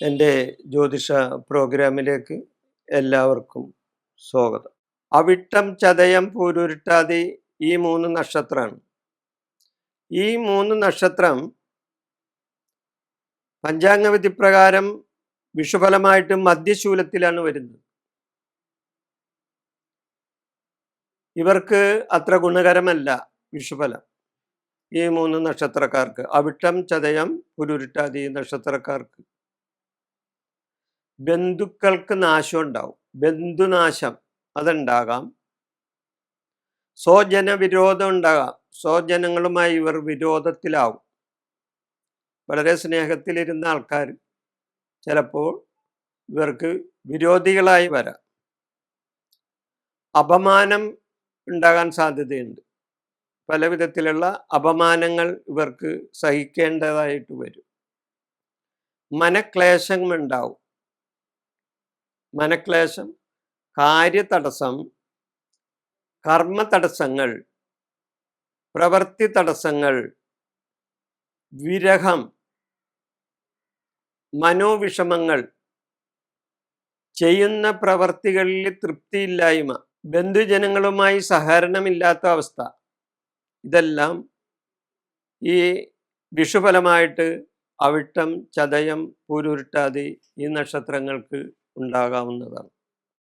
എൻ്റെ ജ്യോതിഷ പ്രോഗ്രാമിലേക്ക് എല്ലാവർക്കും സ്വാഗതം. അവിട്ടം, ചതയം, പൂരുരുട്ടാതി ഈ 3 നക്ഷത്രമാണ്. ഈ 3 നക്ഷത്രം പഞ്ചാംഗവിധി പ്രകാരം വിഷുഫലമായിട്ട് മധ്യശൂലത്തിലാണ് വരുന്നത്. ഇവർക്ക് അത്ര ഗുണകരമല്ല വിഷുഫലം. ഈ 3 നക്ഷത്രക്കാർക്ക്, അവിട്ടം, ചതയം, പൂരുരുട്ടാതി നക്ഷത്രക്കാർക്ക് ബന്ധുക്കൾക്ക് നാശം ഉണ്ടാവും. ബന്ധുനാശം അതുണ്ടാകാം. സ്വജന വിരോധം ഉണ്ടാകാം. സ്വജനങ്ങളുമായി ഇവർ വിരോധത്തിലാവും. വളരെ സ്നേഹത്തിലിരുന്ന ആൾക്കാർ ചിലപ്പോൾ ഇവർക്ക് വിരോധികളായി വരാം. അപമാനം ഉണ്ടാകാൻ സാധ്യതയുണ്ട്. പല വിധത്തിലുള്ള അപമാനങ്ങൾ ഇവർക്ക് സഹിക്കേണ്ടതായിട്ട് വരും. മനക്ലേശങ്ങളുണ്ടാവും. മനക്ലേശം, കാര്യതടസ്സം, കർമ്മ തടസ്സങ്ങൾ, പ്രവൃത്തി തടസ്സങ്ങൾ, വിരഹം, മനോവിഷമങ്ങൾ, ചെയ്യുന്ന പ്രവർത്തികളിൽ തൃപ്തിയില്ലായ്മ, ബന്ധുജനങ്ങളുമായി സഹകരണമില്ലാത്ത അവസ്ഥ, ഇതെല്ലാം ഈ വിഷുഫലമായിട്ട് അവിട്ടം, ചതയം, പൂരുരുട്ടാതി ഈ നക്ഷത്രങ്ങൾക്ക് ഉണ്ടാകാവുന്നതാണ്.